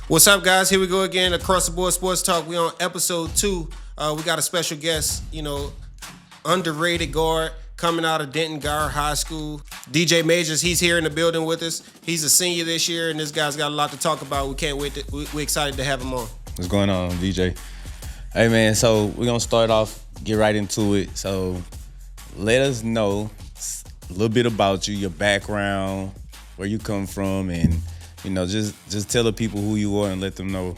What's up, guys? Here we go again. Across the Board Sports Talk. We on episode 2. We got a special guest, underrated guard coming out of Denton Guyer High School. DJ Majors, he's here in the building with us. He's a senior this year, and this guy's got a lot to talk about. We can't wait. We're excited to have him on. What's going on, DJ? Hey, man, so we're going to start off, get right into it. So let us know a little bit about you, your background, where you come from, and, just tell the people who you are and let them know.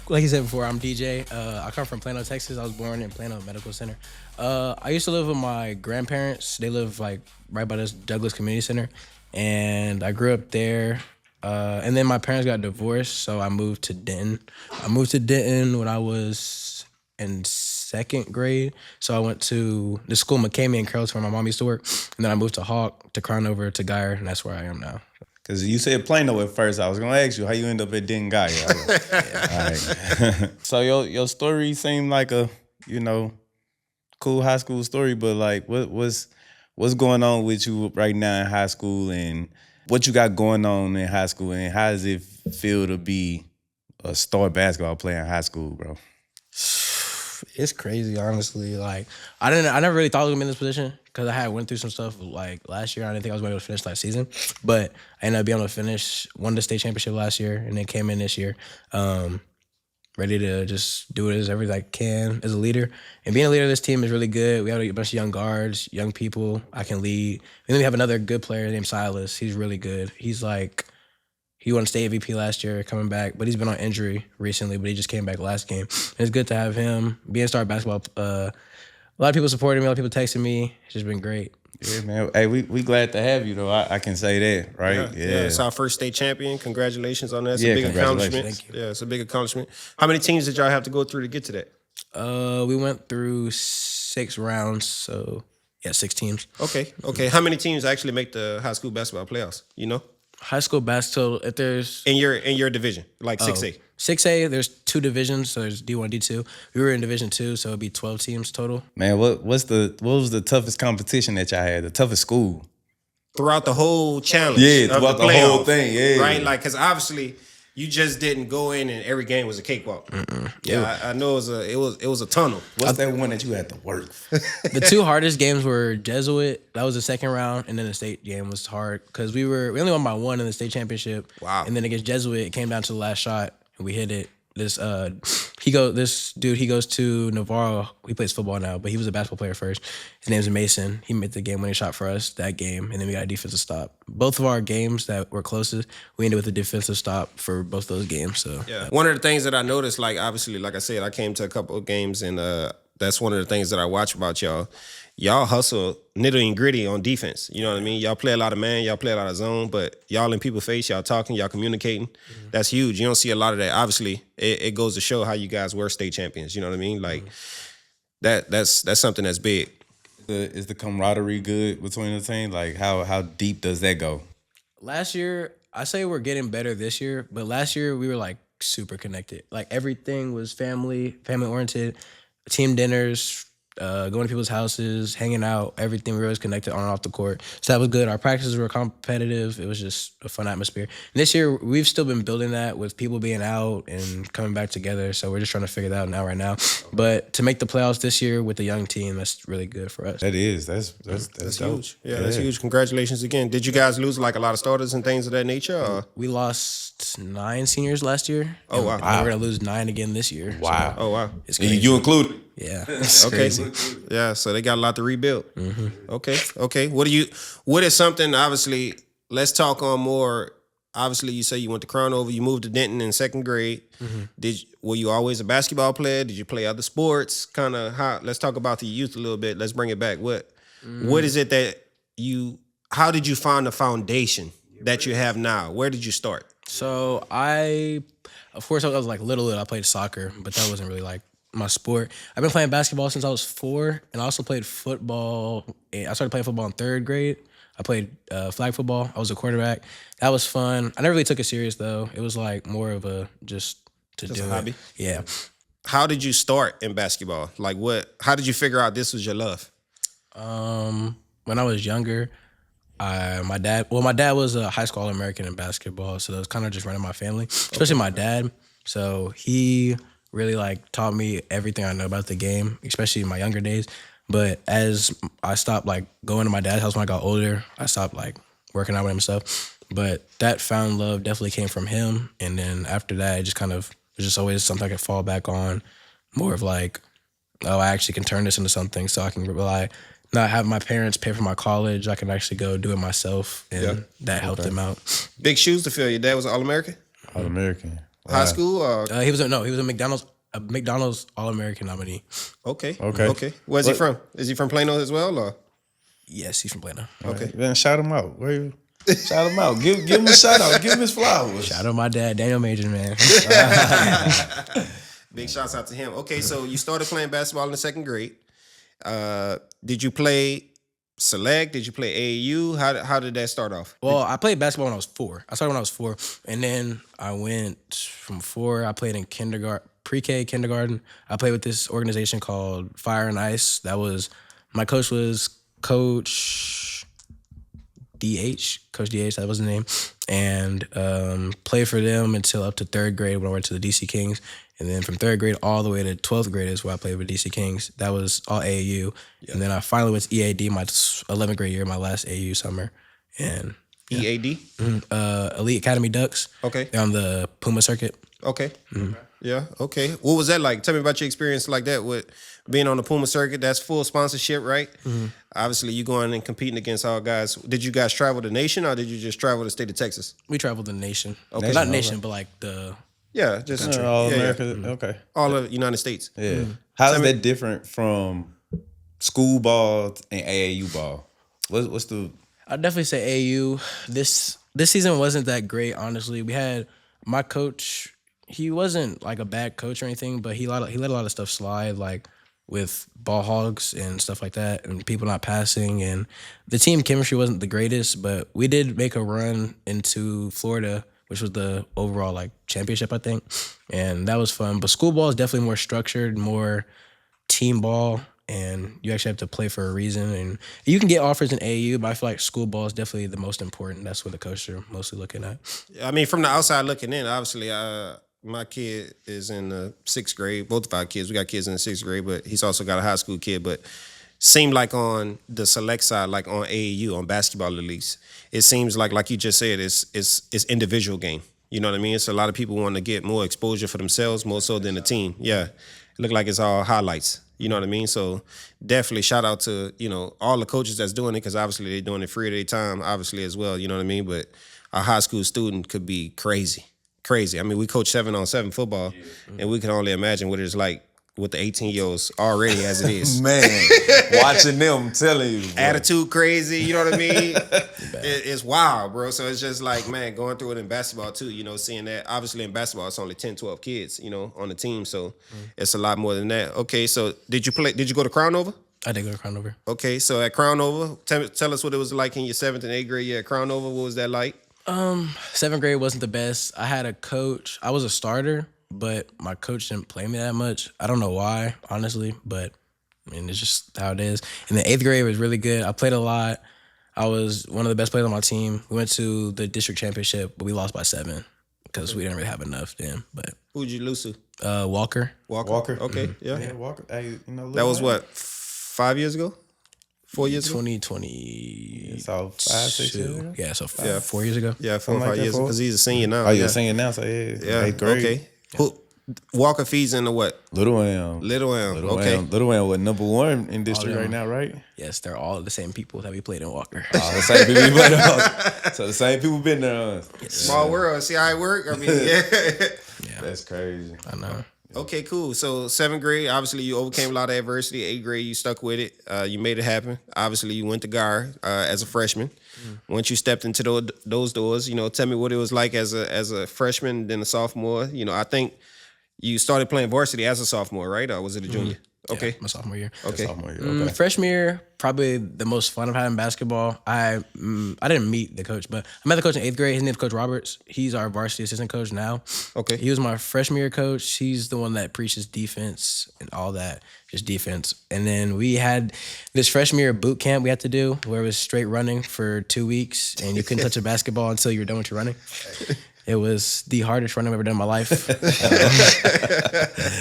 Like you said before, I'm DJ. I come from Plano, Texas. I was born in Plano Medical Center. I used to live with my grandparents. They live right by this Douglas Community Center, and I grew up there. And then my parents got divorced, so I moved to Denton. I moved to Denton when I was in second grade. So I went to the school McCamey in Carrollton where my mom used to work, and then I moved to Hawk, to Crown over to Guyer, and that's where I am now. Because you said Plano at first. I was going to ask you how you end up at Denton Guyer. All right. So your story seemed like a, cool high school story, but like what's going on with you right now in high school and what you got going on in high school and how does it feel to be a star basketball player in high school, bro? It's crazy, honestly. Like I never really thought I was gonna be in this position because I had went through some stuff like last year. I didn't think I was going to be able to finish last season, but I ended up being able to finish, won the state championship last year, and then came in this year, ready to just do it as everything I can as a leader. And being a leader of this team is really good. We have a bunch of young guards, young people I can lead. And then we have another good player named Silas. He's really good. He won state MVP last year, coming back, but he's been on injury recently, but he just came back last game. And it's good to have him be in star basketball. A lot of people supporting me, a lot of people texting me. It's just been great. Yeah, man. Hey, we glad to have you, though. I can say that, right? Yeah. It's our first state champion. Congratulations on that. It's a big accomplishment. Thank you. Yeah, it's a big accomplishment. How many teams did y'all have to go through to get to that? We went through 6 rounds, so yeah, 6 teams. Okay. How many teams actually make the high school basketball playoffs? You know? High school basketball, if there's... In your division, like 6A. 6A, there's 2 divisions, so there's D1, D2. We were in Division 2, so it'd be 12 teams total. Man, what was the toughest competition that y'all had, the toughest school? Throughout the whole challenge. Yeah, throughout the whole thing, yeah. Right? Like, because obviously... You just didn't go in and every game was a cakewalk. Yeah, I know it was a tunnel. What's that one that you had to work? The 2 hardest games were Jesuit. That was the second round, and then the state game was hard because we only won by 1 in the state championship. Wow. And then against Jesuit, it came down to the last shot, and we hit it. This dude, he goes to Levario. He plays football now, but he was a basketball player first. His name's Mason. He made the game-winning shot for us that game, and then we got a defensive stop. Both of our games that were closest, we ended with a defensive stop for both those games. So yeah, one of the things that I noticed, like obviously, like I said, I came to a couple of games, and that's one of the things that I watch about y'all. Y'all hustle nitty and gritty on defense. You know what I mean? Y'all play a lot of man, y'all play a lot of zone, but y'all in people's face, y'all talking, y'all communicating. Mm-hmm. That's huge. You don't see a lot of that. Obviously, it goes to show how you guys were state champions. You know what I mean? Like that's something that's big. Is the camaraderie good between the team? Like how deep does that go? Last year, I say we're getting better this year, but last year we were like super connected. Like everything was family oriented, team dinners, going to people's houses, hanging out, everything. We were always connected on and off the court. So that was good. Our practices were competitive. It was just a fun atmosphere. And this year, we've still been building that with people being out and coming back together. So we're just trying to figure that out right now. But to make the playoffs this year with a young team, that's really good for us. That is. That's huge. Yeah, that's huge. Congratulations again. Did you guys lose like a lot of starters and things of that nature? Or? We lost 9 seniors last year. Oh, wow. We're going to lose 9 again this year. Wow. Oh, wow. It's crazy. You included? Yeah. Okay. Crazy. Yeah, so they got a lot to rebuild. Mm-hmm. Okay. What is something, obviously, let's talk on more. Obviously, you say you went to Crown over, you moved to Denton in second grade. Mm-hmm. Were you always a basketball player? Did you play other sports? Kind of let's talk about the youth a little bit. Let's bring it back. What is it that how did you find the foundation that you have now? Where did you start? So of course, I was like little, I played soccer, but that wasn't really like my sport. I've been playing basketball since I was 4, and I also played football. I started playing football in 3rd grade. I played flag football. I was a quarterback. That was fun. I never really took it serious though. It was like more of a just a hobby. Yeah. How did you start in basketball? Like how did you figure out this was your love? When I was younger, My dad was a high school All-American in basketball, so it was kind of just running my family, especially my dad. So he really like taught me everything I know about the game, especially in my younger days. But as I stopped like going to my dad's house when I got older, I stopped like working out with him and stuff. But that found love definitely came from him. And then after that, it just kind of was just always something I could fall back on. More of like, oh, I actually can turn this into something, so I can rely, not have my parents pay for my college. I can actually go do it myself, and that helped him out. Big shoes to fill. Your dad was an All-American? All-American. High school? He was a McDonald's All-American nominee. Okay. Okay. Where's he from? Is he from Plano as well? Or? Yes, he's from Plano. Okay. Then shout him out. Where you? Shout him out. Give him a shout out. Give him his flowers. Shout out my dad, Daniel Major, man. Big shouts out to him. Okay, so you started playing basketball in the second grade. Did you play select? Did you play AAU? How did that start off? Well, I played basketball when I was 4. I started when I was 4, and then I went from 4. I played in pre-K, kindergarten. I played with this organization called Fire and Ice. My coach was Coach DH. That was the name, and played for them until up to 3rd grade when I went to the DC Kings. And then from 3rd grade all the way to 12th grade is where I played with DC Kings. That was all AAU. Yeah. And then I finally went to EAD my 11th grade year, my last AAU summer. And EAD? Elite Academy Ducks. Okay. They're on the Puma circuit. Okay. Yeah, okay. What was that like? Tell me about your experience like that with being on the Puma circuit. That's full sponsorship, right? Obviously, you going and competing against all guys. Did you guys travel the nation or did you just travel the state of Texas? We traveled the nation. Okay. Not nation, but like the... Yeah, just All America. Okay. All of the United States. Yeah. How's that different from school ball and AAU ball? What's the? I'd definitely say AAU. This season wasn't that great, honestly. We had my coach. He wasn't like a bad coach or anything, but he let a lot of stuff slide, like with ball hogs and stuff like that, and people not passing, and the team chemistry wasn't the greatest. But we did make a run into Florida, which was the overall like championship, I think. And that was fun. But school ball is definitely more structured, more team ball, and you actually have to play for a reason. And you can get offers in AAU, but I feel like school ball is definitely the most important. That's what the coaches are mostly looking at. I mean, from the outside looking in, obviously, my kid is in the 6th grade. Both of our kids, we got kids in the 6th grade, but he's also got a high school kid. But seemed like on the select side, like on AAU, on basketball at least, it seems like you just said, it's individual game. You know what I mean? It's a lot of people want to get more exposure for themselves, more so than the team. Yeah, it look like it's all highlights. You know what I mean? So definitely shout out to, all the coaches that's doing it, because obviously they're doing it free of their time, obviously as well. You know what I mean? But a high school student could be crazy. I mean, we coach 7-on-7 football, and we can only imagine what it's like with the 18-year-olds already as it is. Man, watching them, telling you. Bro. Attitude crazy, you know what I mean? It's wild, bro. So it's just like, man, going through it in basketball too, seeing that. Obviously in basketball, it's only 10, 12 kids, on the team. So it's a lot more than that. Okay, so did you go to Crown Nova? I did go to Crown Nova. Okay, so at Crown Nova, tell us what it was like in your 7th and 8th grade year at Crown Nova. What was that like? 7th grade wasn't the best. I had a coach. I was a starter, but my coach didn't play me that much. I don't know why, honestly, but I mean, it's just how it is. And the 8th grade was really good. I played a lot. I was one of the best players on my team. We went to the district championship, but we lost by 7 because we didn't really have enough then. But who'd you lose to? Walker. Okay, yeah. Yeah, Walker. Hey, that was what, 5 years ago? 4 years ago? 2020. So 5, 6 years ago? Yeah, so 4 years ago. Yeah, 4 or 5 years, because he's a senior now. Oh, you're a senior now, so yeah. Yeah, 8th grade. okay. Walker feeds into what? Little Elm. Okay. Little Elm was #1 in district right now, right? Yes, they're all the same people that we played in Walker. The same people been there. So the same people been there. Small world. See how it work? I mean, Yeah. That's crazy. I know. Okay, cool. So 7th grade, obviously you overcame a lot of adversity. 8th grade, you stuck with it. You made it happen. Obviously, you went to Guyer as a freshman. Once you stepped into those doors, tell me what it was like as a freshman, then a sophomore. I think you started playing varsity as a sophomore, right? Or was it a junior? Okay. Yeah, my sophomore year. Okay. Sophomore year. Okay. Freshman year, probably the most fun I've had in basketball. I didn't meet the coach, but I met the coach in 8th grade. His name's Coach Roberts. He's our varsity assistant coach now. Okay. He was my freshman year coach. He's the one that preaches defense and all that, just defense. And then we had this freshman year boot camp we had to do where it was straight running for 2 weeks, and you couldn't touch a basketball until you were done with your running. It was the hardest run I've ever done in my life.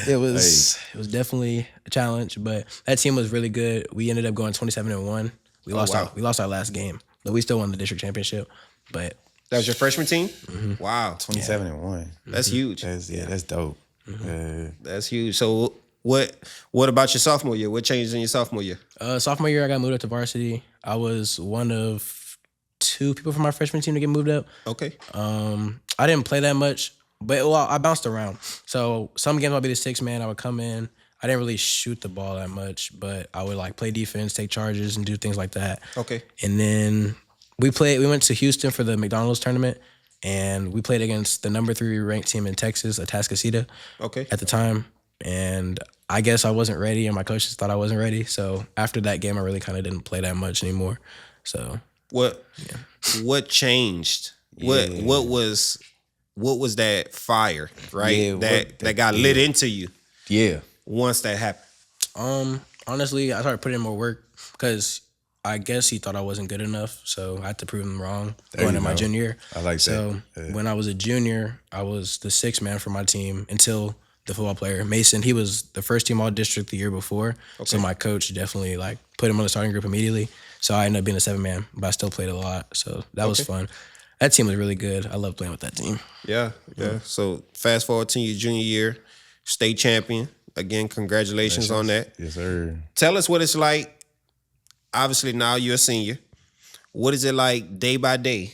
It was definitely a challenge, but that team was really good. We ended up going 27-1. We lost our last game, but we still won the district championship. But That was your freshman team? Mm-hmm. Wow. 27-1. That's huge. That's dope. That's huge. So what about your sophomore year? What changed in your sophomore year? sophomore year, I got moved up to varsity. I was one of 2 people from my freshman team to get moved up. Okay. I didn't play that much, but I bounced around. So some games I'd be the 6th man. I would come in. I didn't really shoot the ball that much, but I would like play defense, take charges, and do things like that. Okay. And then we went to Houston for the McDonald's tournament, and we played against the number 3 ranked team in Texas, Atascocita, Okay. at the time. And I guess I wasn't ready, and my coaches thought I wasn't ready. So after that game, I really kind of didn't play that much anymore. So What changed? What was that fire, right? Yeah, that got lit into you Yeah. once that happened? Honestly, I started putting in more work because I guess he thought I wasn't good enough. So I had to prove him wrong going into my junior year. I like that. So when I was a junior, I was the 6th man for my team until the football player, Mason. He was the first team all district the year before. So my coach definitely like put him on the starting group immediately. So I ended up being a 7th man, but I still played a lot. So that was fun. That team was really good. I love playing with that team. Yeah. So fast forward to your junior year, state champion. Again, congratulations on that. Yes, sir. Tell us what it's like. Obviously, now you're a senior. What is it like day by day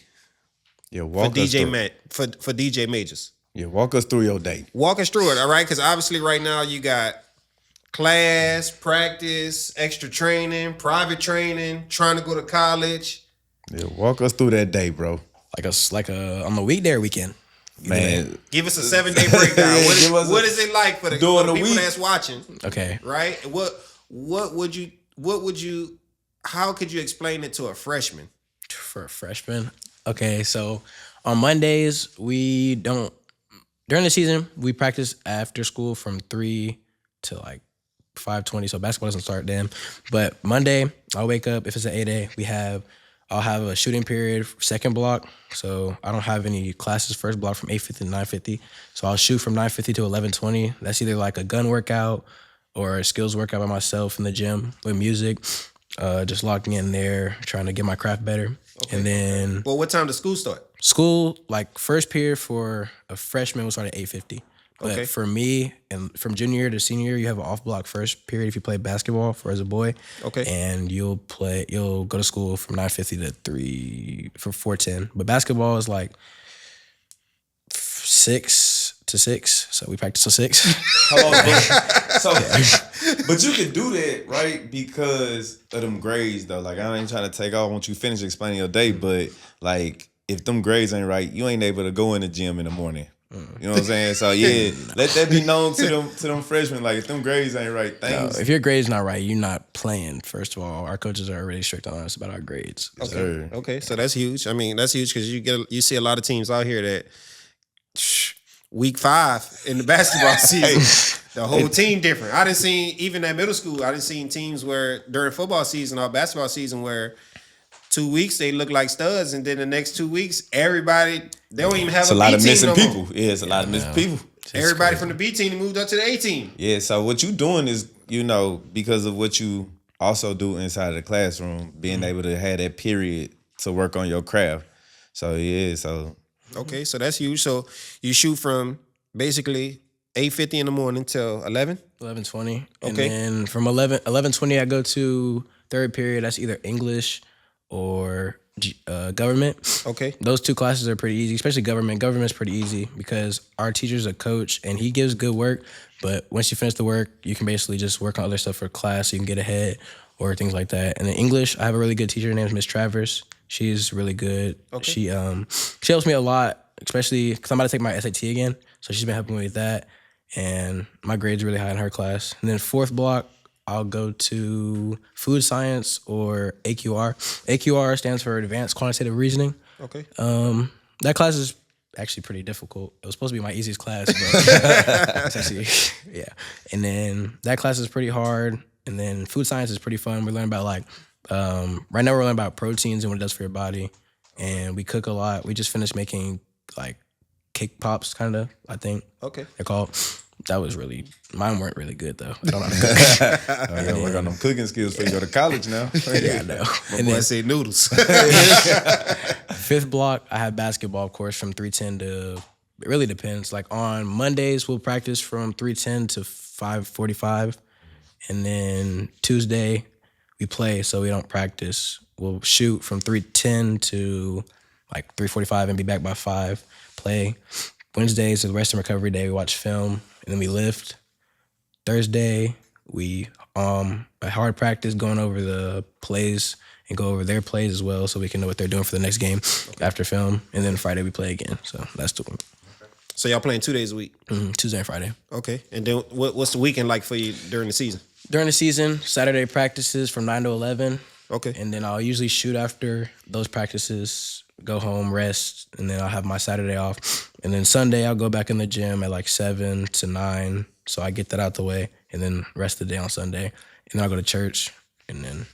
Yeah, for walk us DJ through. for DJ Majors? Yeah, walk us through your day. Walk us through it, all right? Because obviously, right now you got class, practice, extra training, private training, trying to go to college. Yeah, walk us through that day, bro. Like a on the weekday or weekend. Man, Give us a 7-day breakdown. Yeah, What is it like for the during the people week. that's watching? Okay. Right? What would you how could you explain it to a freshman? For a freshman. Okay, so on Mondays, during the season, we practice after school from 3 to like 5:20, so basketball doesn't start then. But Monday, I'll wake up, if it's an 8A, I'll have a shooting period, second block. So I don't have any classes first block from 8:50 to 9:50. So I'll shoot from 9:50 to 11:20. That's either like a gun workout or a skills workout by myself in the gym with music. Just locking in there, trying to get my craft better. Okay. And then Well, what time does school start? school, like first period for a freshman will start at 8:50. But Okay. for me, and from junior year to senior year, you have an off block first period if you play basketball as a boy. Okay. And you'll go to school from 9:50 to 4:10. But basketball is like 6 to 6. So we practice till 6. Hold on, but you can do that, right? Because of them grades, though. Like, I ain't trying to take off once you finish explaining your day, but like, if them grades ain't right, you ain't able to go in the gym in the morning. You know what I'm saying? So yeah, let that be known to them freshmen. Like, if them grades ain't right, things. If your grade's not right, you're not playing. First of all, our coaches are really strict on us about our grades. Sir. Okay, so that's huge. I mean, that's huge because you see a lot of teams out here that week 5 in the basketball season, the whole team different. I didn't see even at middle school. I didn't see teams where during football season or basketball season where 2 weeks they look like studs, and then the next 2 weeks everybody they don't even have It's a a lot B of team missing no people. more. Yeah, it's a lot of missing people. Everybody from the B team moved up to the A team. Yeah, so what you doing is, because of what you also do inside of the classroom, being able to have that period to work on your craft. So yeah, Okay, so that's huge. So you shoot from basically 8:50 in the morning till 11? 11:20. And Okay. then from 11:20, I go to third period. That's either English or government. Okay. Those 2 classes are pretty easy, especially government. Government's pretty easy because our teacher's a coach and he gives good work. But once you finish the work, you can basically just work on other stuff for class so you can get ahead or things like that. And then English, I have a really good teacher. Her name's Miss Travers. She's really good. Okay. She helps me a lot, especially because I'm about to take my SAT again. So she's been helping me with that. And my grade's really high in her class. And then fourth block, I'll go to food science or AQR. AQR stands for Advanced Quantitative Reasoning. Okay. That class is actually pretty difficult. It was supposed to be my easiest class, but it's actually, yeah. And then that class is pretty hard. And then food science is pretty fun. We learn about right now we're learning about proteins and what it does for your body. And we cook a lot. We just finished making like cake pops, kind of, I think. Okay. They're called. That was mine weren't really good though. I don't know how to cook. I gotta work on them cooking skills before you go to college now. Yeah, I know. My boy said noodles. 5th block, I have basketball, of course, from 3:10 to, it really depends. Like on Mondays, we'll practice from 3:10 to 5:45. And then Tuesday, we play, so we don't practice. We'll shoot from 3:10 to like 3:45 and be back by 5, play. Wednesdays is the rest and recovery day. We watch film, and then we lift. Thursday, we a hard practice going over the plays and go over their plays as well so we can know what they're doing for the next game after film. And then Friday we play again. So that's the one. So y'all playing 2 days a week? Tuesday and Friday. Okay. And then what's the weekend like for you during the season? During the season, Saturday practices from 9 to 11. Okay. And then I'll usually shoot after those practices, go home, rest, and then I'll have my Saturday off. And then Sunday, I'll go back in the gym at like 7 to 9. So I get that out the way, and then rest the day on Sunday. And then I'll go to church, and then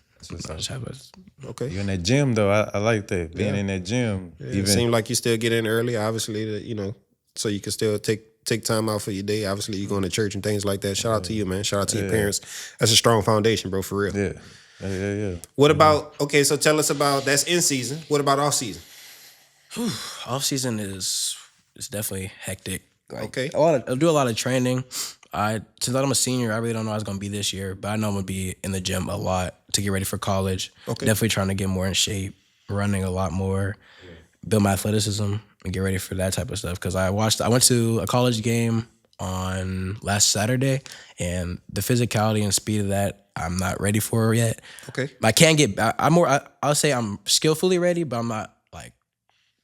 I'll just have a... Okay. You in that gym though, I like that. Being in that gym. Yeah, it seems like you still get in early, obviously, so you can still take time out for your day. Obviously, you're going to church and things like that. Shout out to you, man. Shout out to your parents. That's a strong foundation, bro, for real. Yeah. What about, okay, so tell us about, that's in season. What about off season? Off season is definitely hectic. Okay. I'll do a lot of training. Since I'm a senior, I really don't know how it's gonna be this year, but I know I'm gonna be in the gym a lot to get ready for college. Okay. Definitely trying to get more in shape, running a lot more, build my athleticism, and get ready for that type of stuff. Because I went to a college game on last Saturday, and the physicality and speed of that, I'm not ready for yet. Okay. I can't get. I'll say I'm skillfully ready, but I'm not like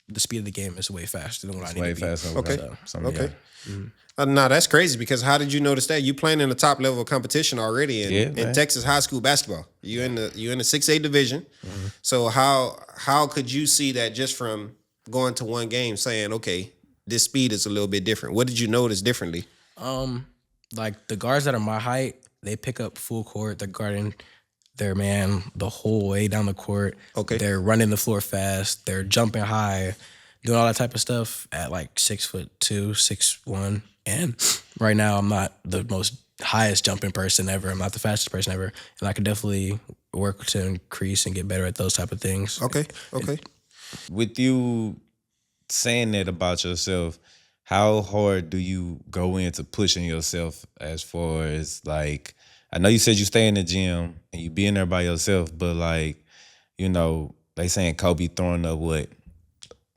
the speed of the game is way faster than what I need to be. Way faster. Okay. So, Okay. No, that's crazy because how did you notice that? You playing in the top level of competition already in Texas high school basketball. You in the 6A division. So how could you see that just from going to one game saying, okay, this speed is a little bit different? What did you notice differently? Like the guards that are my height, they pick up full court. They're guarding their man the whole way down the court. Okay. They're running the floor fast. They're jumping high, doing all that type of stuff at like 6'2", 6'1". And right now I'm not the most highest jumping person ever. I'm not the fastest person ever. And I could definitely work to increase and get better at those type of things. Okay. with you saying that about yourself, how hard do you go into pushing yourself as far as like, I know you said you stay in the gym and you be in there by yourself, but like, they saying Kobe throwing up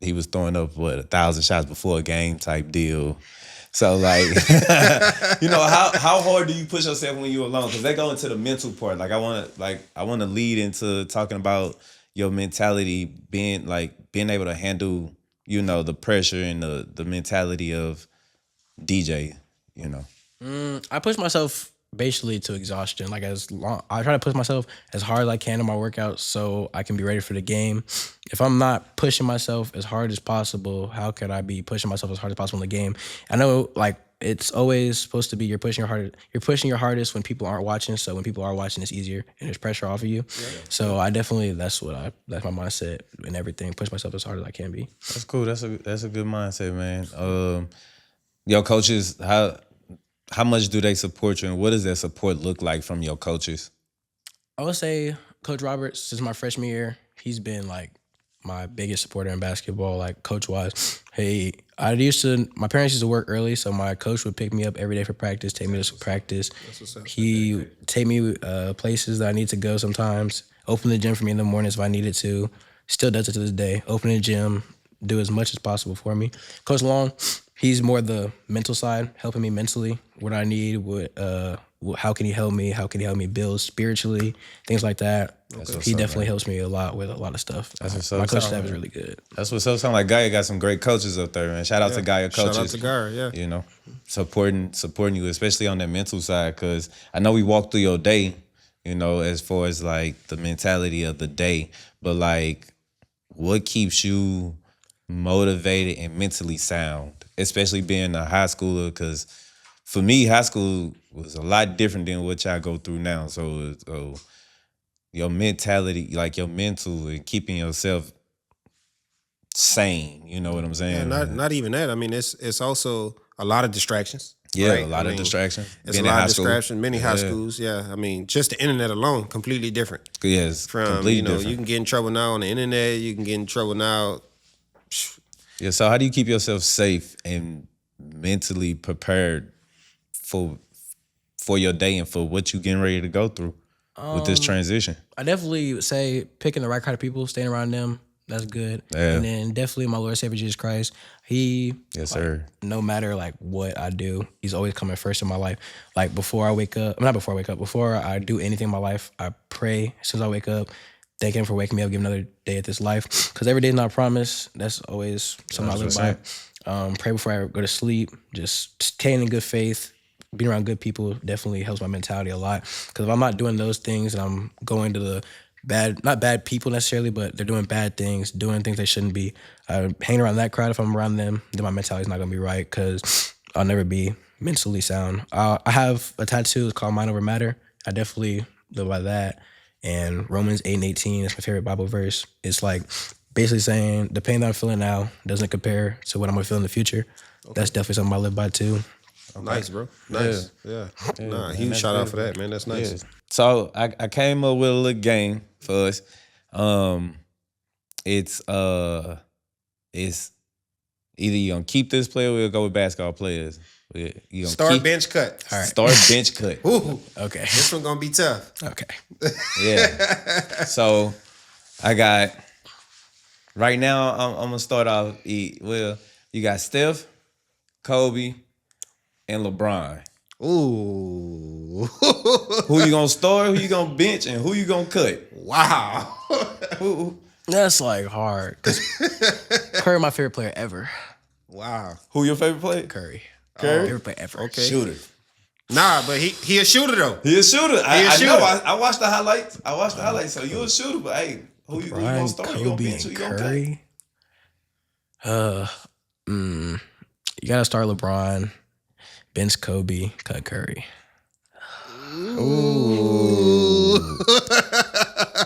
he was throwing up 1,000 shots before a game type deal. So like, how hard do you push yourself when you're alone? Because they go into the mental part. Like I want to lead into talking about your mentality, being able to handle, the pressure and the mentality of DJ. I push myself basically to exhaustion. I try to push myself as hard as I can in my workouts so I can be ready for the game. If I'm not pushing myself as hard as possible, how could I be pushing myself as hard as possible in the game? I know it's always supposed to be you're pushing your hardest when people aren't watching. So when people are watching, it's easier and there's pressure off of you. Yeah. So I definitely that's my mindset and everything. Push myself as hard as I can be. That's cool. That's a good mindset, man. Your coaches, how much do they support you, and what does that support look like from your coaches? I would say Coach Roberts, since my freshman year, he's been my biggest supporter in basketball, coach-wise. My parents used to work early, so my coach would pick me up every day for practice, take me to practice. He would take me places that I need to go sometimes, open the gym for me in the mornings if I needed to. Still does it to this day. Open the gym, do as much as possible for me. Coach Long, he's more the mental side, helping me mentally, what I need, how can he help me? How can he help me build spiritually? Things like that. He definitely helps me a lot with a lot of stuff. My coach staff is really good. That's what's up. Sound like Guyer got some great coaches up there, man. Shout out to Guyer coaches. Shout out to Guyer, yeah. Supporting you, especially on that mental side, because I know we walked through your day you know, as far as like the mentality of the day. But like, what keeps you motivated and mentally sound, especially being a high schooler? Because for me, high school was a lot different than what y'all go through now. So your mentality, like your mental and keeping yourself sane, you know what I'm saying? Yeah, not even that. I mean, it's also a lot of distractions. Yeah, right? a lot of distractions. It's a lot of distractions. Many high schools. Yeah, I mean, just the internet alone, completely different. Yes, From completely different. you can get in trouble now on the internet. You can get in trouble now. Yeah. So how do you keep yourself safe and mentally prepared for your day and for what you getting ready to go through with this transition? I definitely would say picking the right kind of people, staying around them. That's good. Yeah. And then definitely my Lord Savior Jesus Christ. He, Yes, sir. no matter like what I do, he's always coming first in my life. Like before I do anything in my life, I pray as soon as I wake up, thank him for waking me up, give another day at this life. Because every day is not a promise. That's always something I live by. Pray before I go to sleep. Just staying in good faith. Being around good people definitely helps my mentality a lot. Because if I'm not doing those things and I'm going to the not bad people necessarily, but they're doing bad things, doing things they shouldn't be. Hanging around that crowd, if I'm around them, then my mentality's not gonna be right because I'll never be mentally sound. I have a tattoo, it's called Mind Over Matter. I definitely live by that. And Romans 8:18 is my favorite Bible verse. It's like basically saying the pain that I'm feeling now doesn't compare to what I'm gonna feel in the future. Okay. That's definitely something I live by too. Okay. Nice, bro. Nice. Yeah. Nah, huge shout out for that, man. That's nice. Yeah. So I came up with a little game for us. It's either you're gonna keep this player or we'll go with basketball players. You Start bench cut. All right. Start bench cut. Ooh. Okay. This one gonna be tough. Okay. Yeah. So I got right now I'm gonna start off. Well, you got Steph, Kobe, and LeBron. Ooh. Who you gonna start? Who you gonna bench? And who you gonna cut? Wow. That's like hard. Curry, my favorite player ever. Wow. Who your favorite player? Curry. Curry? Favorite player ever. Okay. Shooter. Nah, but he a shooter though. He a shooter. I shooter. know. I watched the highlights. So you a shooter, but hey, who you gonna start? Kobe, you gonna bench? Who you gonna cut? Curry. You gotta start LeBron, bench Kobe, cut Curry. Ooh.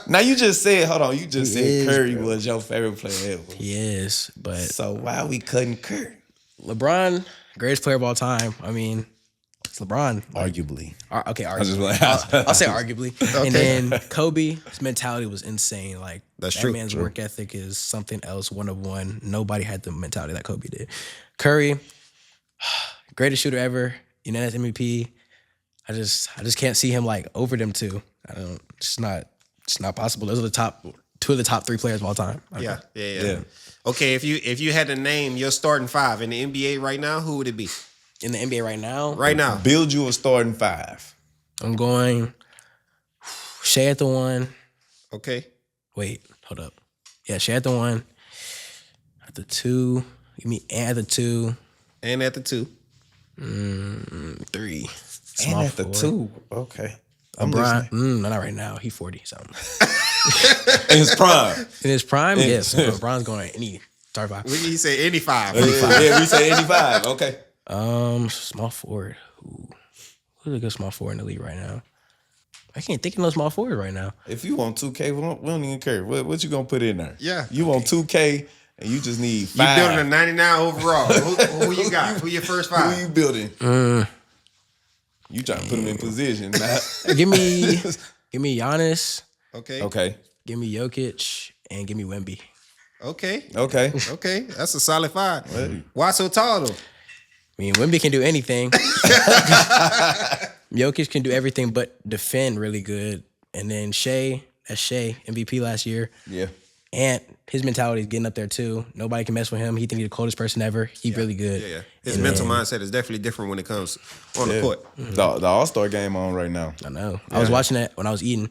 Now you just said, hold on, you just said Curry was your favorite player ever. He is, but So why we cutting Curry? LeBron, greatest player of all time. I mean, it's LeBron. Arguably. Okay, arguably. I'll say arguably. Okay. And then Kobe, his mentality was insane. Like That's that true. man's work ethic is something else, one of one. Nobody had the mentality that Kobe did. Curry, greatest shooter ever, unanimous MVP. I just can't see him like over them two. It's not possible. Those are two of the top three players of all time. Yeah. Okay, if you had to name your starting five in the NBA right now, who would it be? In the NBA right now? Right now. Build you a starting five. I'm going Shea at the one. Okay. Wait, hold up. Yeah, Shea at the one. At the two. You mean Ant at the two. And at the two. Three. And at the two. Okay. LeBron, not right now. He 40 something. In his prime. In his prime, yes. LeBron's going any start five. When you say any five. Yeah, we say 85. Okay. Small forward. Who's a good small forward in the league right now? I can't think of no small forward right now. If you want 2K, we don't even care. What you gonna put in there? Yeah. You want 2K and you just need 5. You building a 99 overall. Who you got? Who your first five? Who you building? You trying to put them in position. Give me Giannis. Okay. Okay. Give me Jokic and give me Wemby. Okay. Okay. That's a solid five. Why so tall though? I mean, Wemby can do anything. Jokic can do everything but defend really good. And then Shea, MVP last year. Yeah. And his mentality is getting up there too. Nobody can mess with him. He think he's the coldest person ever. He's really good. Yeah. His mental mindset is definitely different when it comes on the court. The All-Star game on right now. I know. I was watching that when I was eating.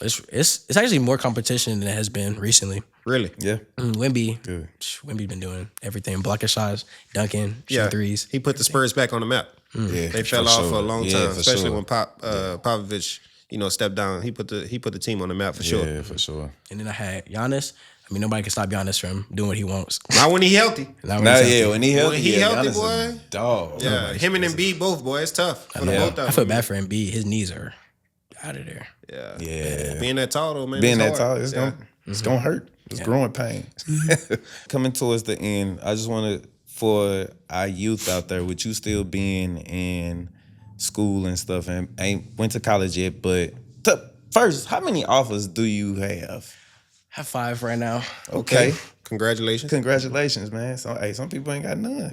It's actually more competition than it has been recently. Really? Yeah. Wemby's Good. been doing everything. Blocking shots, dunking, shooting threes. He put the Spurs back on the map. Yeah. They fell off for a long time, especially sure. when Popovich, stepped down. He put the team on the map for sure. Yeah, for sure. And then I had Giannis. I mean, nobody can stop Giannis from doing what he wants. Not when he healthy. Not Nah, he's healthy. yeah, when he healthy, When he healthy, Giannis boy. is a dog. Yeah, him and Embiid both, boy. It's tough for the both of them. I feel bad for Embiid. His knees are out of there. Yeah. Being that tall though, man. Being it's that hard. tall, it's gonna hurt. It's growing pains. Coming towards the end, I just want to, for our youth out there, with you still being in school and stuff, and ain't went to college yet, but first, how many offers do you have? I have 5 right now. Okay. Congratulations. Congratulations, man. Some people ain't got none.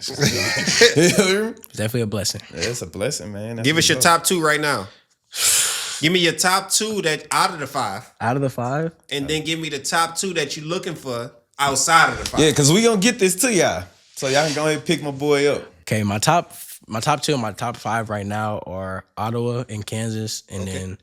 Definitely a blessing. It's a blessing, man. That's Give us what's your up. top 2 right now. Give me your top 2 that out of the 5, Out of the 5, and then give me the top 2 that you're looking for outside of the 5. Yeah, because we gonna get this to y'all. So y'all can go ahead and pick my boy up. okay, my top 2 and my top 5 right now are Ottawa and Kansas, and then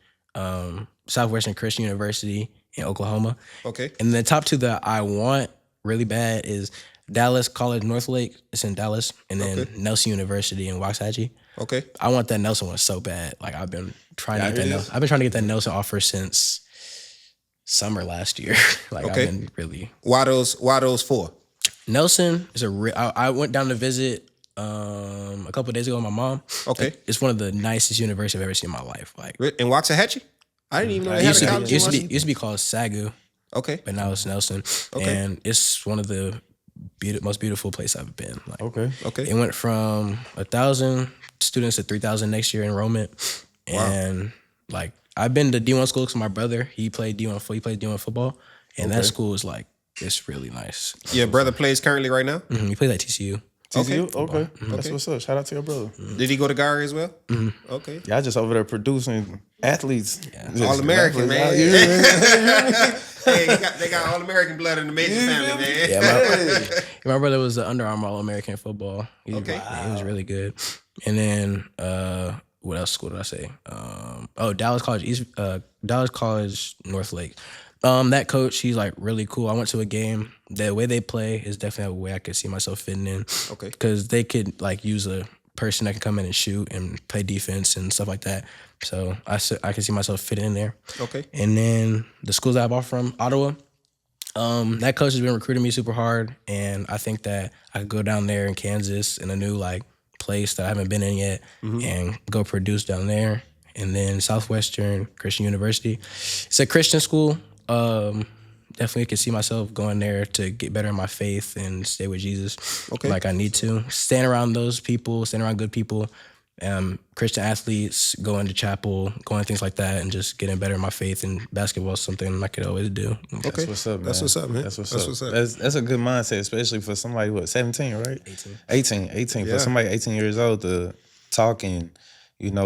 Southwestern Christian University in Oklahoma. Okay. And the top 2 that I want really bad is Dallas College Northlake. It's in Dallas, and then Nelson University in Waxahachie. Okay. I want that Nelson one so bad. Like I've been trying to Yeah, get that. it is. I've been trying to get that Nelson offer since summer last year. Like Okay. I've been really. Why those 4? Nelson is I went down to visit a couple of days ago with my mom. Okay. Like, it's one of the nicest universities I've ever seen in my life. Like In Waxahachie? I didn't even know they it had used a to, college be, in used, to be, Washington. used to be called Sagu, Okay. but now it's Nelson. Okay. And it's one of the most beautiful places I've been. Like Okay. Okay. it went from 1,000 students to 3,000 next year enrollment, and like I've been to D1 school because my brother he played D1 football, and that school is like it's really nice. Your brother plays currently right now? He plays at TCU. TCU? Okay. That's what's up. Shout out to your brother. Did he go to Guyer as well? Okay. Y'all just over there producing athletes. Just All-American, man. athletes. Hey, they got All-American blood in the Major family, man. Yeah, my brother was the Under Armour All-American football. He was really good. And then what else school did I say? Dallas College Northlake. That coach, he's like really cool. I went to a game. The way they play is definitely a way I could see myself fitting in. Okay. Because they could like use a person that can come in and shoot and play defense and stuff like that. So I can see myself fitting in there. Okay. And then the schools that I bought from, Ottawa, that coach has been recruiting me super hard, and I think that I could go down there in Kansas in a new like place that I haven't been in yet and go produce down there. And then Southwestern Christian University, it's a Christian school. Definitely could see myself going there to get better in my faith and stay with Jesus. Okay. Like I need to stand around those people, stand around good people. Christian athletes, going to chapel, going things like that, and just getting better in my faith. And basketball is something I could always do. Okay. That's what's up, man. That's what's up, man. That's what's That's up. what's up. That's a good mindset, especially for somebody, 17, right? 18. Yeah. For somebody 18 years old to talk and,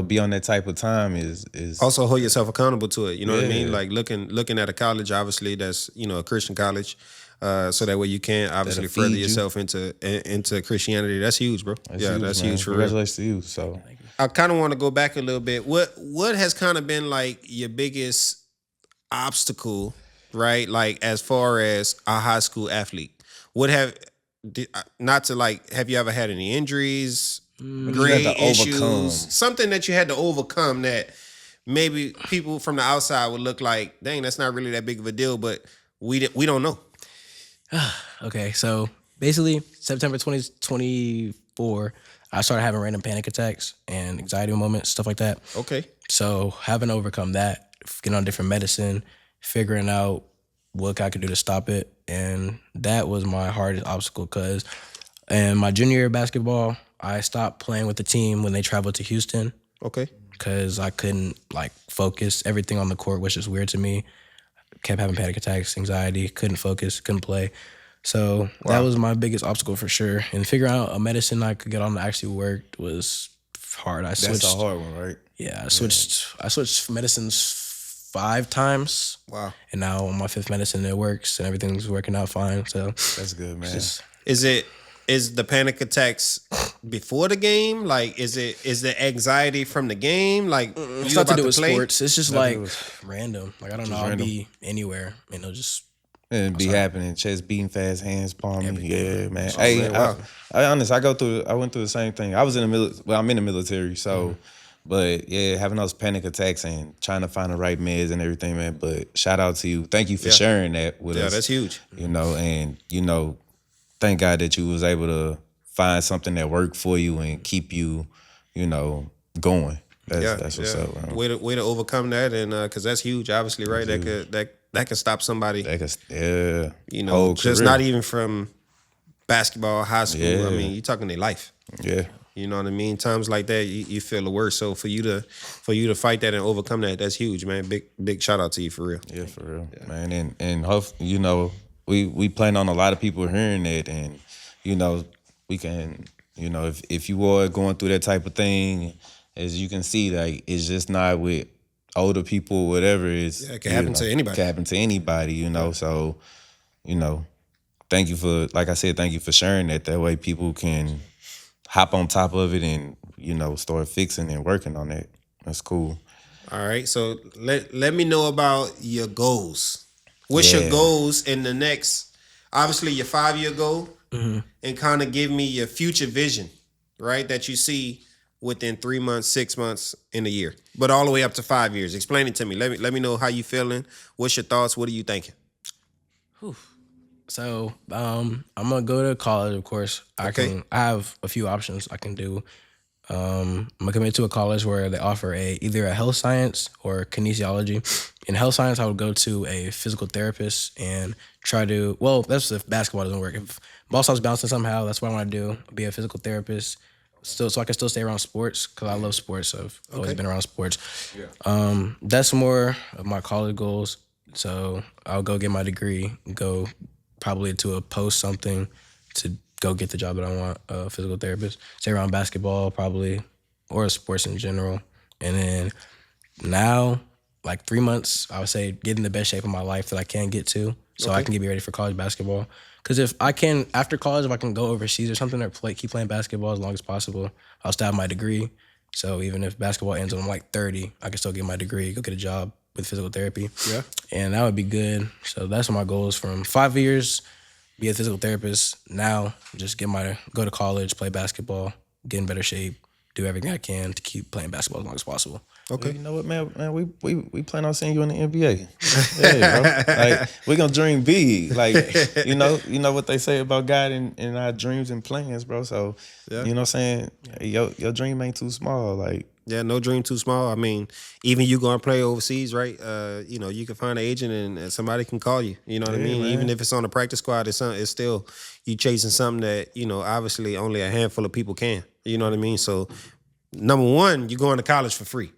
be on that type of time is Also hold yourself accountable to it. You know what I mean? Yeah. Like looking at a college, obviously that's a Christian college, so that way you can obviously That'll further feed you. yourself into Christianity. That's huge, bro. That's yeah, huge, that's man. huge for real. Congratulations to you. So I kind of want to go back a little bit. What has kind of been like your biggest obstacle, right? Like as far as a high school athlete, have you ever had any injuries? Grade had to issues, overcome. something that you had to overcome that maybe people from the outside would look like, dang, that's not really that big of a deal, but we don't know. Okay, so basically September 2024, I started having random panic attacks and anxiety moments, stuff like that. Okay. So having to overcome that, getting on different medicine, figuring out what I could do to stop it, and that was my hardest obstacle because in my junior year of basketball, I stopped playing with the team when they traveled to Houston Okay. because I couldn't like focus everything on the court, which is weird to me. Kept having panic attacks, anxiety, couldn't focus, couldn't play. So that was my biggest obstacle for sure. And figuring out a medicine I could get on that actually worked was hard. that's a hard one, right? Yeah, I switched medicines 5 times. Wow. And now on my 5th medicine it works and everything's working out fine. So That's good, man. Is the panic attacks before the game? Like, is the anxiety from the game? Like, it's you not to about do to with play? sports. It's just like random. Like I don't know, I'll random. be anywhere and it'll just And be happening, chest beating fast, hands palming. Yeah, man. man, wow. I went through the same thing. I was in the military. Well, I'm in the military, so But yeah, having those panic attacks and trying to find the right meds and everything, man. But shout out to you. Thank you for sharing that with us. Yeah, that's huge. You know, and thank God that you was able to find something that worked for you and keep you, going. That's what's up, man. Way to overcome that, and because that's huge, obviously, right? That could stop somebody. Whole just career. not even from basketball, high school. Yeah. I mean, you're talking their life. Yeah. You know what I mean? Times like that, you feel the worst. So for you to fight that and overcome that, that's huge, man. Big shout out to you for real. Yeah, for real, man. And we plan on a lot of people hearing that, and we can, if you are going through that type of thing, as you can see, like it's just not with older people, whatever. It can happen to anybody. It can happen to anybody, So, thank you for sharing that. That way, people can hop on top of it and start fixing and working on that. That's cool. All right, so let me know about your goals. What's your goals in the next? Obviously, your 5-year goal, and kind of give me your future vision, right? That you see within 3 months, 6 months, in a year, but all the way up to 5 years. Explain it to me. Let me know how you feeling. What's your thoughts? What are you thinking? So I'm gonna go to college, of course. I have a few options I can do. I'm gonna commit to a college where they offer either a health science or kinesiology. In health science, I would go to a physical therapist and try to. Well, that's if basketball doesn't work. If ball stops bouncing somehow, that's what I want to do. Be a physical therapist, so I can still stay around sports because I love sports. So I've always been around sports. Yeah. That's more of my college goals. So I'll go get my degree, go probably to a post something to go get the job that I want, a physical therapist. Stay around basketball probably, or sports in general. And then now, like 3 months, I would say get in the best shape of my life that I can get to so I can get me ready for college basketball. Because if I can, after college, if I can go overseas or something or keep playing basketball as long as possible, I'll still have my degree. So even if basketball ends when I'm like 30, I can still get my degree, go get a job with physical therapy. Yeah. And that would be good. So that's my goals from 5 years, be a physical therapist. Now, just go to college, play basketball, get in better shape, do everything I can to keep playing basketball as long as possible. Okay. You know what, man? We plan on seeing you in the NBA. Yeah, bro. Like, we gonna dream big. Like, you know what they say about God in our dreams and plans, bro. So, you know what I'm saying? Your dream ain't too small. Like, yeah, no dream too small. I mean, even you going to play overseas, right? You can find an agent and somebody can call you. You know what I mean? Man. Even if it's on the practice squad, it's still you chasing something that, obviously only a handful of people can. You know what I mean? So, number one, you're going to college for free.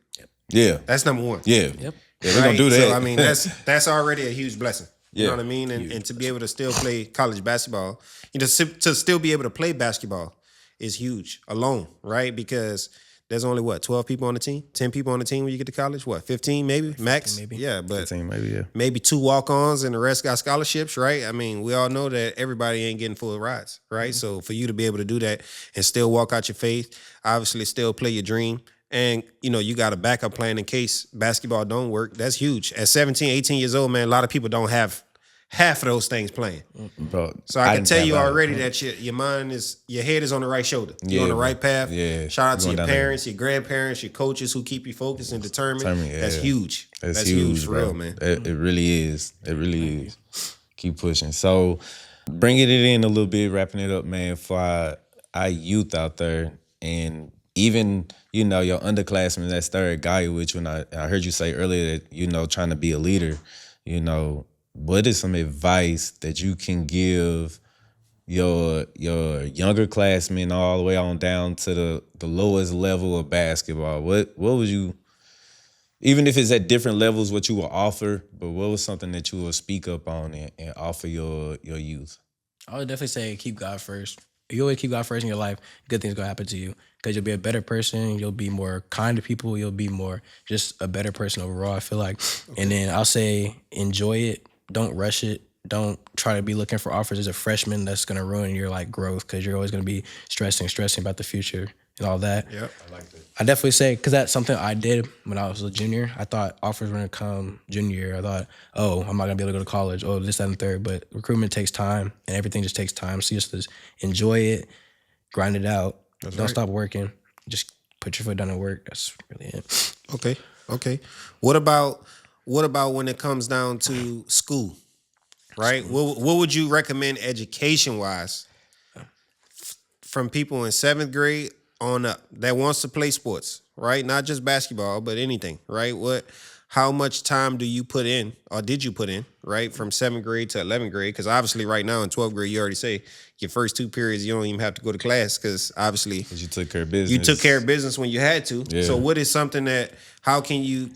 Yeah. That's number one. Yeah. Yep. Yeah, we're going to do that. So, I mean, that's already a huge blessing. You know what I mean? And to be able to still play college basketball, to still be able to play basketball is huge alone, right? Because there's only 12 people on the team, 10 people on the team when you get to college. 15 maybe max. 15 maybe. Yeah, but 15 maybe, yeah. Maybe 2 walk-ons and the rest got scholarships, right? I mean, we all know that everybody ain't getting full rides, right? So for you to be able to do that and still walk out your faith, obviously still play your dream, and you got a backup plan in case basketball don't work. That's huge. At 17, 18 years old, man, a lot of people don't have half of those things playing. Bro, so I can tell you already that your head is on the right shoulder. You're on the right path. Yeah. Shout out to your parents, your grandparents, your coaches who keep you focused and determined. That's huge. That's huge for real, man. It really is. It really is. Keep pushing. So bringing it in a little bit, wrapping it up, man, for our youth out there, and even, your underclassmen that started Guyer with you, and I heard you say earlier that, trying to be a leader, what is some advice that you can give your younger classmen all the way on down to the lowest level of basketball? What would you, even if it's at different levels, what you will offer, but what was something that you will speak up on and offer your youth? I would definitely say keep God first. If you always keep God first in your life, good things going to happen to you because you'll be a better person. You'll be more kind to people. You'll be more just a better person overall, I feel like. And then I'll say enjoy it. Don't rush it. Don't try to be looking for offers as a freshman. That's going to ruin your growth because you're always going to be stressing about the future and all that. Yep. I like that. I definitely say, because that's something I did when I was a junior. I thought offers were going to come junior year. I thought, I'm not going to be able to go to college. This, that, and third. But recruitment takes time and everything just takes time. So you just enjoy it, grind it out. Don't stop working. Just put your foot down and work. That's really it. Okay. What about when it comes down to school? Right? What would you recommend education wise from people in 7th grade on up that wants to play sports, right? Not just basketball, but anything, right? How much time do you put in, or did you put in, right, from 7th grade to 11th grade? Because obviously right now in 12th grade, you already say your first 2 periods, you don't even have to go to class because obviously you took care of business. You took care of business when you had to. Yeah. So what is something that, how can you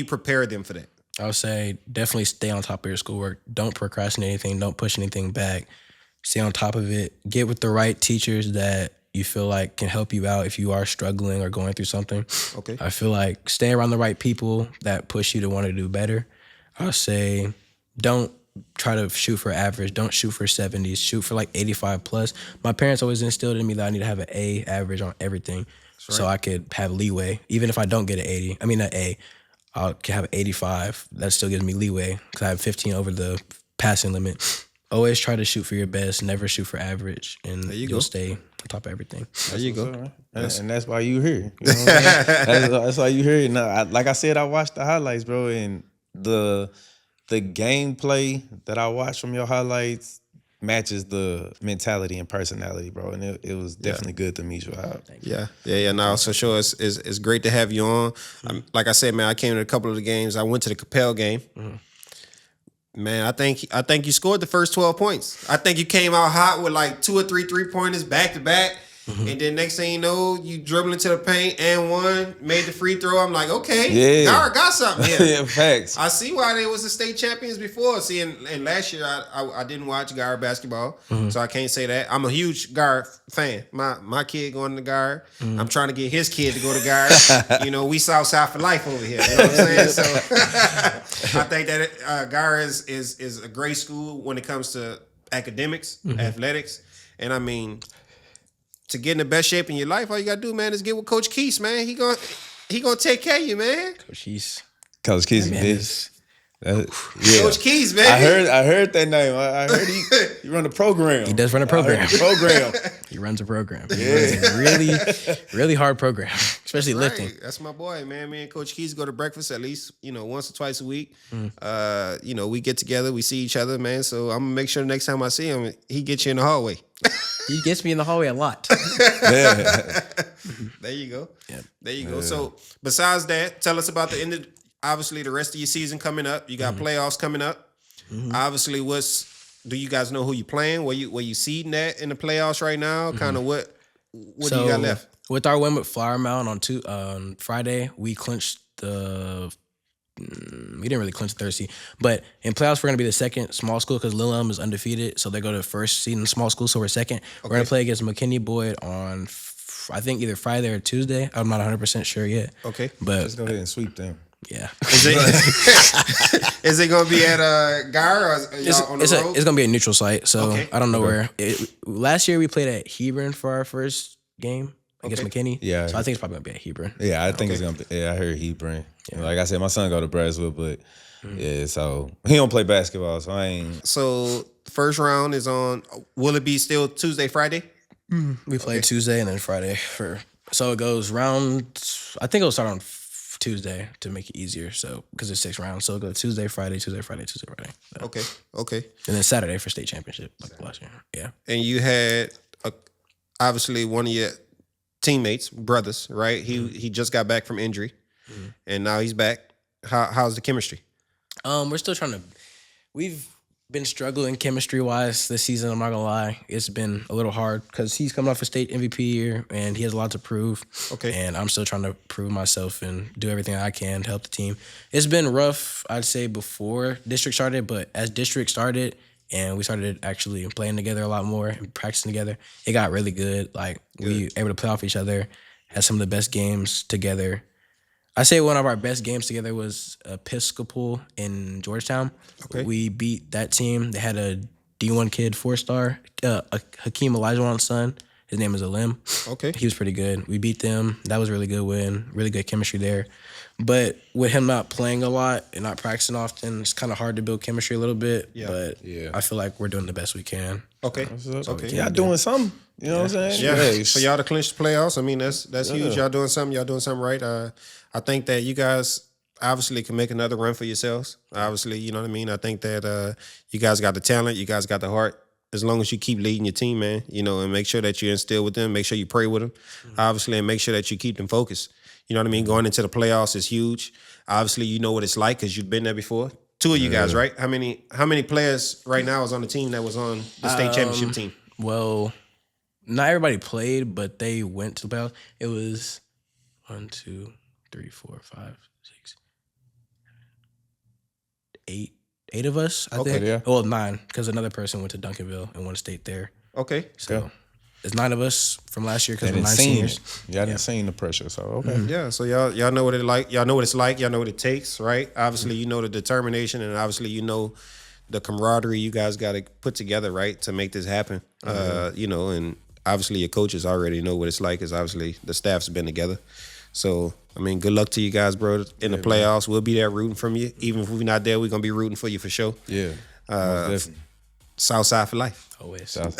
prepare them for that? I would say definitely stay on top of your schoolwork. Don't procrastinate anything. Don't push anything back. Stay on top of it. Get with the right teachers that you feel like can help you out if you are struggling or going through something. Okay. I feel like stay around the right people that push you to want to do better. I'll say don't try to shoot for average. Don't shoot for 70s. Shoot for like 85 plus. My parents always instilled in me that I need to have an A average on everything so I could have leeway. Even if I don't get an A, I can have an 85. That still gives me leeway because I have 15 over the passing limit. Always try to shoot for your best. Never shoot for average, and you'll stay on top of everything. There you go. And that's why you here. You know what I'm saying? That's why you here. No, like I said, I watched the highlights, bro, and the gameplay that I watched from your highlights matches the mentality and personality, bro. And it was definitely good to meet you out. Yeah. No, for sure. It's great to have you on. Like I said, man, I came to a couple of the games. I went to the Capel game. Mm-hmm. Man, I think you scored the first 12 points. I think you came out hot with like 2 or 3 3-pointers back to back. Mm-hmm. And then next thing you know, you dribble into the paint and one, made the free throw. I'm like, okay, got something here. Yeah, facts. I see why they was the state champions before. See, and last year I didn't watch Guyer basketball, so I can't say that. I'm a huge Guyer fan. My kid going to Guyer. I'm trying to get his kid to go to Guyer. You know, we South for life over here. You know what I'm saying? So I think that Guyer is a great school when it comes to academics, athletics, and I mean, to get in the best shape in your life, all you gotta do, man, is get with Coach Keese, man. He gonna take care of you, man. Coach Keese, Coach Keese, man. I heard that name. I heard he run a program. He does run a program. He runs a program. He runs a really, really hard program, especially lifting. That's my boy, man. Me and Coach Keese go to breakfast at least, once or twice a week. We get together, we see each other, man. So I'm gonna make sure the next time I see him, he gets you in the hallway. He gets me in the hallway a lot. There you go. Yeah. There you go. So besides that, tell us about the end of, obviously, the rest of your season coming up. You got playoffs coming up. Obviously, do you guys know who you playing? Where you seeding at in the playoffs right now? Kind of what do you got left? With our win with Flower Mound on Friday, we clinched the. We didn't really clinch the third seed, but in playoffs we're gonna be the second small school because Lil is undefeated, so they go to first seed in small school. So we're second. Okay. We're gonna play against McKinney Boyd on I think either Friday or Tuesday. I'm not 100% sure yet. Okay, but let's go ahead and sweep them. Yeah. Is it gonna be at Guyer or y'all on the road? It's gonna be a neutral site, so I don't know where. Last year we played at Hebron for our first game against McKinney. Yeah, so I think it's probably gonna be at Hebron. Yeah, I think it's gonna be. Yeah, I heard Hebron. Yeah. Like I said, my son go to Braswell, but so he don't play basketball, so I ain't. So the first round is on. Will it be still Tuesday, Friday? We play Tuesday and then Friday so it goes round. I think it'll start on Tuesday to make it easier. So because it's 6 rounds, so it'll go Tuesday, Friday, Tuesday, Friday, Tuesday, Friday. So. Okay. And then Saturday for state championship like last year. Yeah. And you had obviously one of your teammates, brothers, right? He just got back from injury, and now he's back. How's the chemistry? We're still we've been struggling chemistry-wise this season, I'm not gonna lie. It's been a little hard because he's coming off a state MVP year, and he has a lot to prove. Okay. And I'm still trying to prove myself and do everything I can to help the team. It's been rough, I'd say, before district started, but as district started and we started actually playing together a lot more and practicing together, it got really good. Like, we were able to play off each other, had some of the best games together. I say one of our best games together was Episcopal in Georgetown. Okay. We beat that team. They had a D1 kid, 4-star, Hakeem Olajuwon's son. His name is Alim. Okay. He was pretty good. We beat them. That was a really good win. Really good chemistry there. But with him not playing a lot and not practicing often, it's kind of hard to build chemistry a little bit. Yeah. But I feel like we're doing the best we can. Okay. Okay. Y'all doing something. You know what I'm saying? Yeah. For y'all to clinch the playoffs, I mean, that's huge. Y'all doing something. Y'all doing something right. I think that you guys obviously can make another run for yourselves. Obviously, you know what I mean? I think that you guys got the talent. You guys got the heart. As long as you keep leading your team, man, you know, and make sure that you instill with them, make sure you pray with them, obviously, and make sure that you keep them focused. You know what I mean? Going into the playoffs is huge. Obviously, you know what it's like because you've been there before. Two of you guys, right? How many players right now is on the team that was on the state championship team? Well, not everybody played, but they went to the playoffs. It was 1, 2, 3, 4, 5, 6, 8. 8 of us, I think. yeah. Well, 9, because another person went to Duncanville and won a state there. Okay. So it's 9 of us from last year because Y'all we're 9 didn't seen seniors. it. Y'all didn't seen the pressure. So okay. Yeah, so y'all know what it like. Y'all know what it's like. Y'all know what it takes, right? Obviously, you know the determination, and obviously, you know the camaraderie you guys got to put together, right, to make this happen. You know, and obviously, your coaches already know what it's like, because obviously the staff's been together. So, I mean, good luck to you guys, bro. In the playoffs, we'll be there rooting from you. Even if we're not there, we're gonna be rooting for you for sure. Yeah. Most definitely. Southside for life. Always. South.